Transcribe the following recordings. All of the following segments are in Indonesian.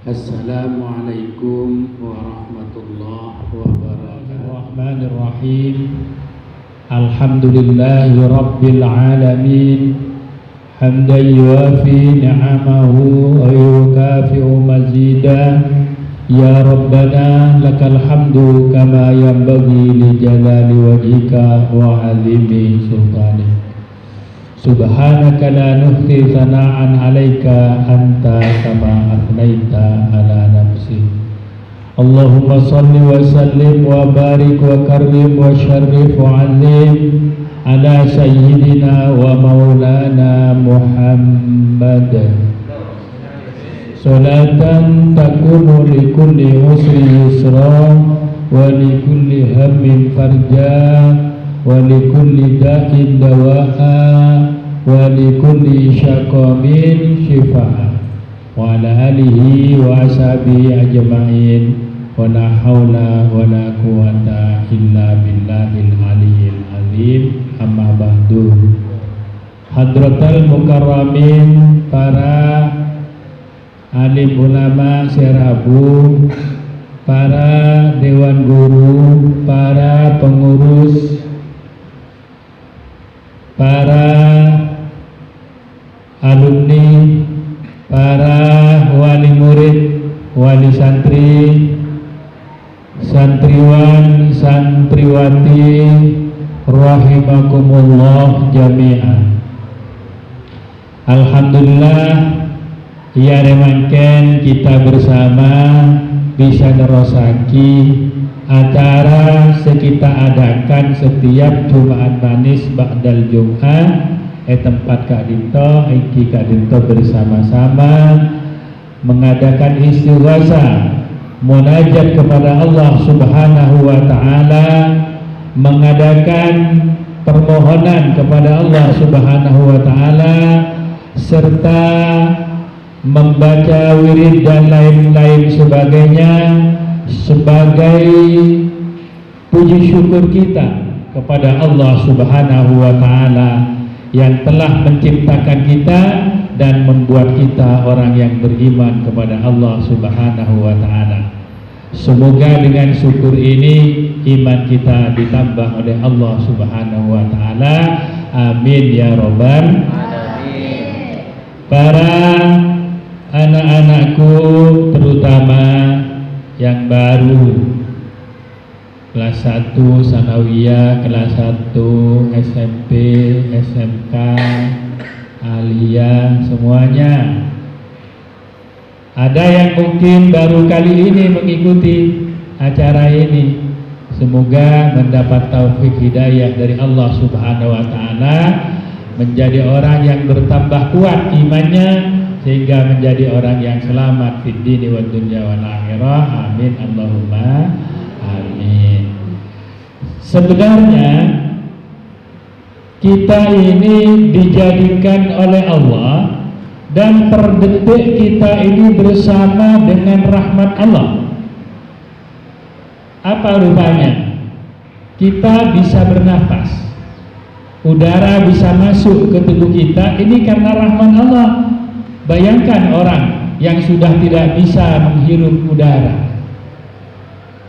Assalamualaikum warahmatullahi wabarakatuh. Bismillahirrahmanirrahim. Alhamdulillahi rabbil alamin. Hamdan yuwafi ni'amahu wa yukafi'u mazida. Ya Rabbana lakal hamdu kama yanbaghi li jalali wajhika wa 'azimi sultanik. Subhanaka la nuhsi sana'an 'alaika anta kama athnaita 'ala nafsi. Allahumma salli wa sallim wa barik wa karrim wa syarrif wa 'azzim ala sayyidina wa maulana Muhammad. Salatan takunu li kulli usri yusra wa li kulli hammin farja wa li kulli da'in dawa'a wa li kulli syaqamin shifa'a wa ala alihi wa ashabihi ajma'in wa la hawla wa la quwata illa billahil aliyyil azim. Amma ba'du. Hadratal mukarramin, para alim ulama Serabu, para dewan guru, para pengurus, para alumni, para wali murid, wali santri, santriwan, santriwati, rahimakumullah jami'an. Alhamdulillah, ya remangken kita bersama bisa nerosaki acara kita adakan setiap Jumat manis ba'dal Jum'ah tempat Kak Dinto, iki Kak Dinto bersama-sama mengadakan istighosah, munajat kepada Allah Subhanahu wa taala, mengadakan permohonan kepada Allah Subhanahu wa taala, serta membaca wirid dan lain-lain sebagainya sebagai puji syukur kita kepada Allah Subhanahu wa taala yang telah menciptakan kita dan membuat kita orang yang beriman kepada Allah Subhanahu wa taala. Semoga dengan syukur ini iman kita ditambah oleh Allah Subhanahu wa taala. Amin ya rabbal alamin. Para anak-anakku terutama yang baru kelas 1 sanawiyah, kelas 1 SMP, SMK, aliyah, semuanya. Ada yang mungkin baru kali ini mengikuti acara ini. Semoga mendapat taufik hidayah dari Allah Subhanahu wa taala, menjadi orang yang bertambah kuat imannya sehingga menjadi orang yang selamat fid dini wad dunya wal akhirah. Amin Allahumma amin. Sebenarnya kita ini dijadikan oleh Allah dan per detik kita ini bersama dengan rahmat Allah. Apa rupanya? Kita bisa bernafas, udara bisa masuk ke tubuh kita, ini karena rahmat Allah. Bayangkan orang yang sudah tidak bisa menghirup udara,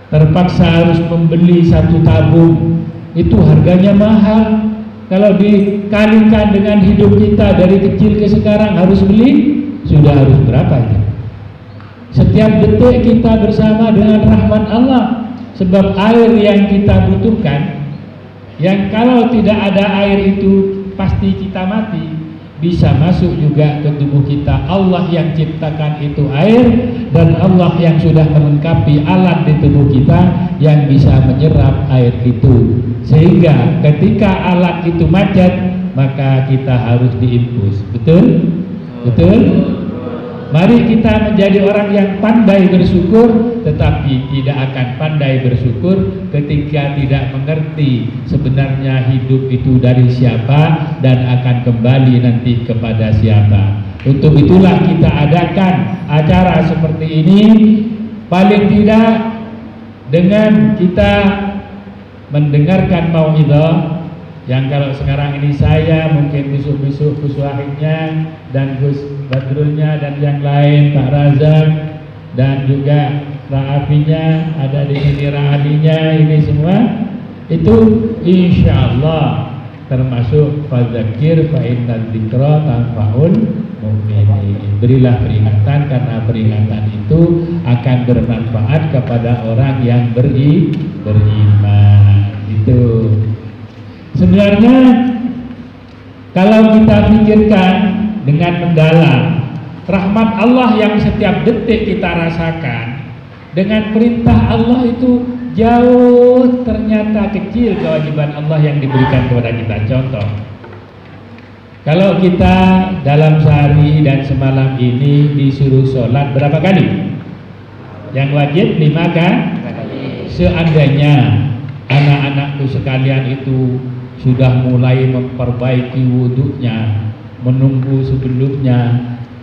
terpaksa harus membeli satu tabung, itu harganya mahal. Kalau dikalikan dengan hidup kita dari kecil ke sekarang harus beli, sudah harus berapa itu? Setiap detik kita bersama dengan rahmat Allah. Sebab air yang kita butuhkan, yang kalau tidak ada air itu pasti kita mati, bisa masuk juga ke tubuh kita. Allah yang ciptakan itu air, dan Allah yang sudah melengkapi alat di tubuh kita yang bisa menyerap air itu, sehingga ketika alat itu macet maka kita harus diinfus. Betul? Betul? Mari kita menjadi orang yang pandai bersyukur, tetapi tidak akan pandai bersyukur ketika tidak mengerti sebenarnya hidup itu dari siapa dan akan kembali nanti kepada siapa. Untuk itulah kita adakan acara seperti ini, paling tidak dengan kita mendengarkan mau'izah, Yang kalau sekarang ini saya, mungkin besok-besok Gus Wahidnya dan Gus Badrulnya dan yang lain, Pak Razak dan juga Ra'afinya, ada di sini Ra'alinya, ini semua itu insya Allah termasuk fadzakir fa inna dzikra tanfa'ul mu'minin. Berilah peringatan karena peringatan itu akan bermanfaat kepada orang yang beriman. Itu sebenarnya kalau kita pikirkan dengan mendalam, rahmat Allah yang setiap detik kita rasakan dengan perintah Allah itu jauh ternyata kecil kewajiban Allah yang diberikan kepada kita. Contoh, kalau kita dalam sehari dan semalam ini disuruh sholat berapa kali? Yang wajib 5 kan? Seandainya anak-anakku sekalian itu sudah mulai memperbaiki wudhunya, menunggu sebelumnya,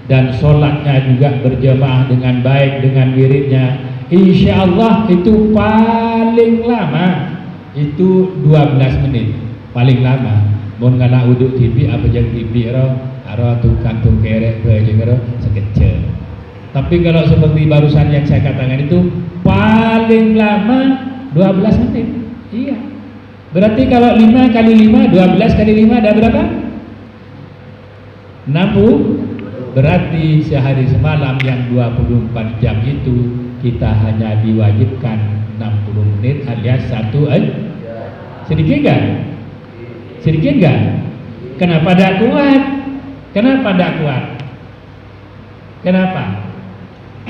dan sholatnya juga berjamaah dengan baik dengan wiridnya, insya Allah itu paling lama itu 12 menit paling lama. Mun kana wudhu tibi apa jang tibi aro tukang kerek aja sekecil. Tapi kalau seperti barusan yang saya katakan itu paling lama 12 menit. Iya. Berarti kalau 5 kali 5, 12 kali 5 ada berapa? 60. Berarti sehari semalam yang 24 jam itu kita hanya diwajibkan 60 menit alias 1 aja. Sedikit kan? Sedikit kan? Kenapa tidak kuat? Kenapa tidak kuat? Kenapa?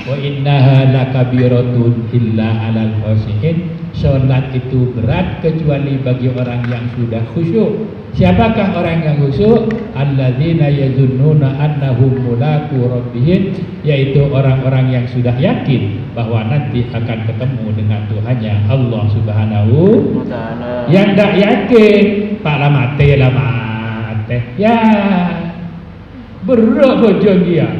Wa innaha lakabiratun illa 'alal khashiin. Salat itu berat kecuali bagi orang yang sudah khusyuk. Siapakah orang yang khusyuk? Alladzina yazunnuna annahum mulaqu rabbihim, yaitu orang-orang yang sudah yakin bahwa nanti akan ketemu dengan Tuhannya Allah Subhanahu wa taala. Yang tidak yakin, Pak lamate ya berat bojong dia.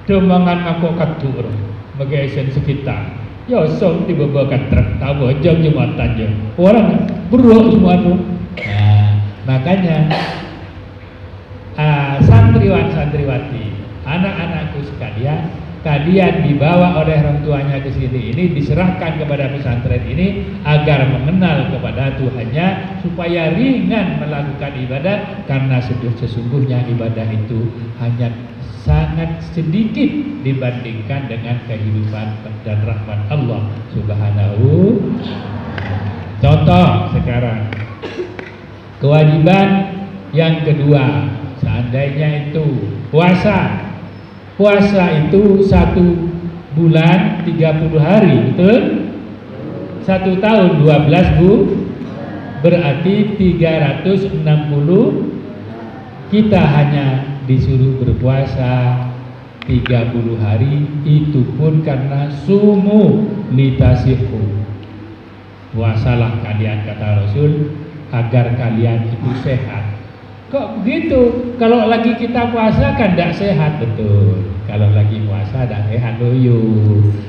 Demangan aku katur bagi esen sekitar. Ya som tiba bakat truk tahu jam jumatan je. Orang berat semua tu. Nah, makanya santriwan-santriwati, anak-anakku sekalian, kalian dibawa oleh orang tuanya ke sini ini, diserahkan kepada pesantren ini agar mengenal kepada Tuhannya supaya ringan melakukan ibadah, karena sesungguhnya ibadah itu hanya sangat sedikit dibandingkan dengan kehidupan dan rahmat Allah Subhanahu. Contoh sekarang kewajiban yang kedua, seandainya itu puasa. Puasa itu 1 bulan 30 hari, betul? 1 tahun 12 berarti 360. Kita hanya disuruh berpuasa 30 hari, itu pun karena sumu litasihu. Puasalah kalian, kata Rasul, agar kalian itu sehat. Kok begitu? Kalau lagi kita puasa kan tidak sehat, betul. Kalau lagi puasa tidak sehat loyo.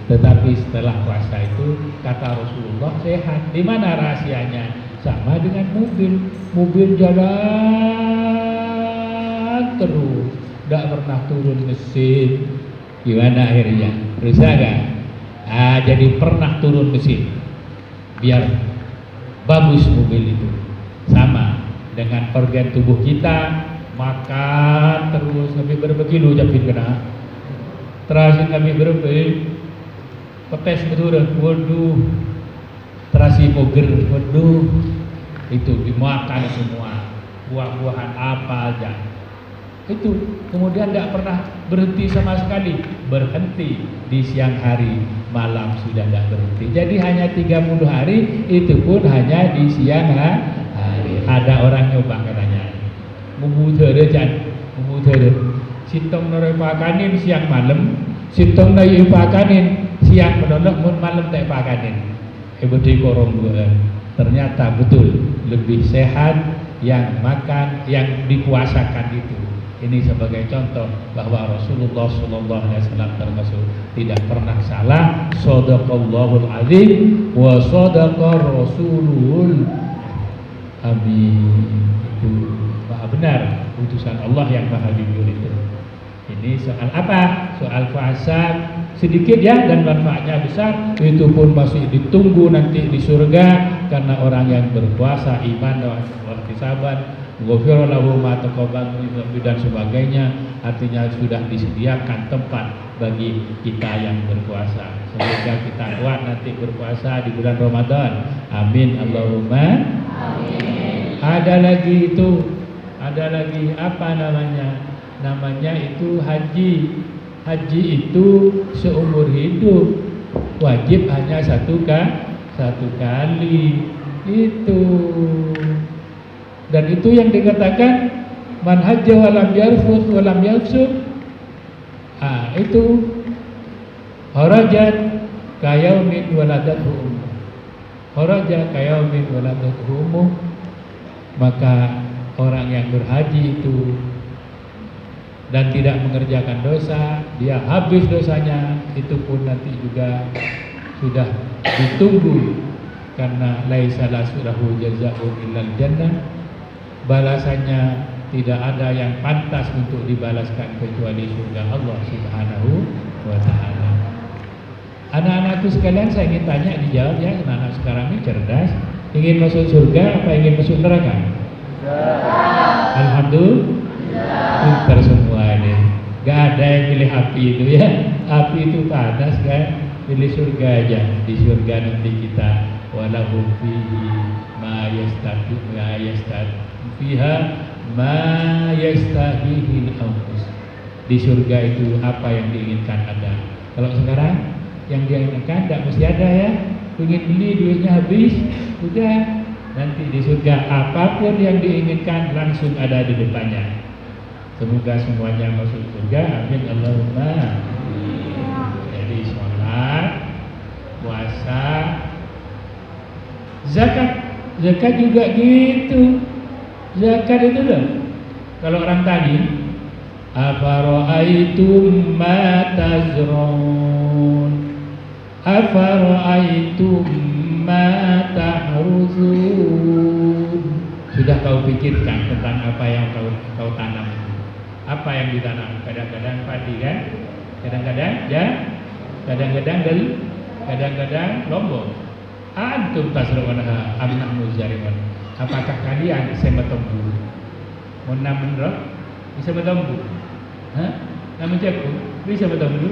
Tetapi setelah puasa itu kata Rasulullah sehat. Di mana rahasianya? Sama dengan mobil. Mobil jalan terus, tidak pernah turun mesin. Gimana akhirnya? Rusak kan? Jadi pernah turun mesin biar bagus mobil itu. Sama dengan organ tubuh kita, makan terus sampai berapa kilo japin kena, terasi kami berapa petes betul, waduh, terasi poger, waduh, itu dimakan semua, buah-buahan apa aja, itu kemudian tidak pernah berhenti sama sekali, berhenti di siang hari, malam sudah tidak berhenti. Jadi hanya 30 hari, itu pun hanya di siang hari. Ada orang nyoba katanya, memutar sitong narai pakanin siang malam, sitong narai pakanin siang menolak, malam tak pakanin. Hebati korong dua. Ternyata betul lebih sehat yang makan, yang dipuasakan itu. Ini sebagai contoh bahwa Rasulullah SAW termasuk tidak pernah salah. Shadaqallahul azim wa shadaqa rasulul. Amin. Itu maha benar utusan Allah yang maha jujur itu. Ini soal apa? Soal puasa sedikit ya dan manfaatnya besar. Itu pun masih ditunggu nanti di surga karena orang yang berpuasa iman dan ihtisaban, ghufira lahu ma taqabbala dan sebagainya. Artinya sudah disediakan tempat bagi kita yang berpuasa. Semoga kita kuat nanti berpuasa di bulan Ramadan. Amin Allahumma amin. Ada lagi apa namanya? Namanya itu haji. Haji itu seumur hidup, wajib hanya satu kali itu. Dan itu yang dikatakan man hajja wa lam yarfuth wa lam yafsuq. Itu harajat kayaumin waladathu ummuh. Harajat kayaumin waladathu ummuh. Maka orang yang berhaji itu dan tidak mengerjakan dosa, dia habis dosanya, itu pun nanti juga sudah ditunggu karena laisa lahu jazaa'un illal jannah. Balasannya tidak ada yang pantas untuk dibalaskan kecuali surga Allah Subhanahu wa taala. Anak-anakku sekalian, saya ingin tanya, dijawab ya. Anak-anak sekarang ini cerdas. Ingin masuk surga apa ingin masuk neraka? Alhamdulillah. Pintar semua ini. Gak ada yang pilih api itu ya. Api itu panas kan. Pilih surga aja. Di surga nanti kita walahu fihi ma yastahihil anfus. Di surga itu apa yang diinginkan ada. Kalau sekarang yang diinginkan tidak mesti ada ya. Ingin beli duitnya habis, udah. Nanti di surga apapun yang diinginkan langsung ada di depannya. Semoga semuanya masuk surga. Amin Allahumma. Jadi sholat, puasa, zakat juga gitu. Zakat itu loh. Kalau orang tadi, afara'aitum ma tazrun, afara'aitum ma tahruzun. Sudah kau pikirkan tentang apa yang kau tanam? Apa yang ditanam? Kadang-kadang padi kan? Kadang-kadang ya, kadang-kadang dari, kadang-kadang lombok. Antum tasra'unaha am nahnu zari'un. Apakah kalian bisa bertemu? Munam menrok bisa bertemu? Hah? Namun jago bisa bertemu?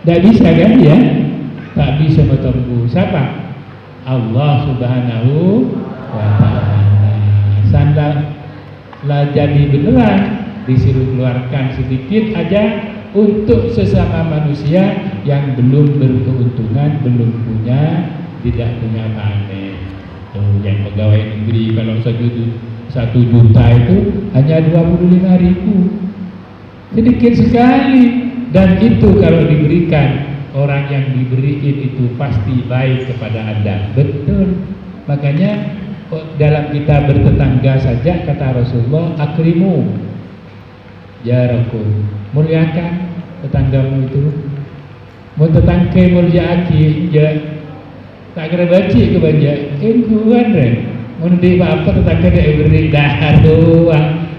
Tak bisa kan ya? Tak bisa bertemu. Siapa? Allah Subhanahu wa ta'ala. Sandal lah jadi beneran disuruh keluarkan sedikit aja untuk sesama manusia yang belum berkeuntungan, belum punya, tidak punya panen. Yang pegawai negeri kalau 1 juta itu hanya 25.000, sedikit sekali. Dan itu kalau diberikan, orang yang diberiin itu pasti baik kepada Anda. Betul. Makanya dalam kita bertetangga saja kata Rasulullah, akrimu jarakum, muliakan tetanggamu itu. Mau tetangga muliaaki ya, tak kira baca ke banyak kuan ren. Mau di apa tetangga dia beri dah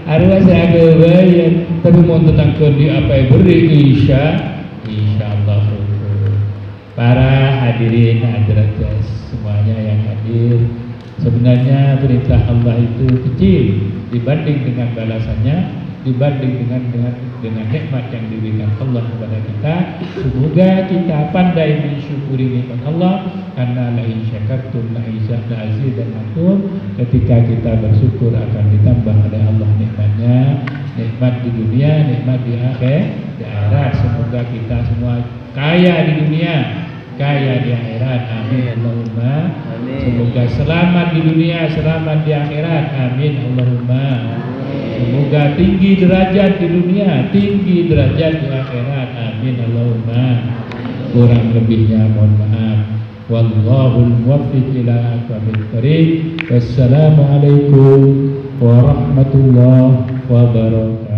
arwah saya kebayang. Tapi mau tetangga di apa yang beri insyaallah. Para hadirin hadirat semuanya yang hadir, sebenarnya perintah Allah itu kecil dibanding dengan balasannya, dibanding dengan nikmat yang diberikan Allah kepada kita. Semoga kita pandai mensyukuri nikmat Allah, karena la in syakartum la azidannakum. Ketika kita bersyukur akan ditambah oleh Allah nikmatnya, nikmat di dunia, nikmat di akhirat. Semoga kita semua kaya di dunia, kaya di akhirat. Amin Allahumma. Amin. Semoga selamat di dunia, selamat di akhirat. Amin Allahumma. Semoga tinggi derajat di dunia, tinggi derajat di akhirat. Amin Allahumma. Kurang lebihnya mohon maaf. Wallahul muwaffiq ila aqwamit thoriq. Wassalamualaikum warahmatullahi wabarakatuh.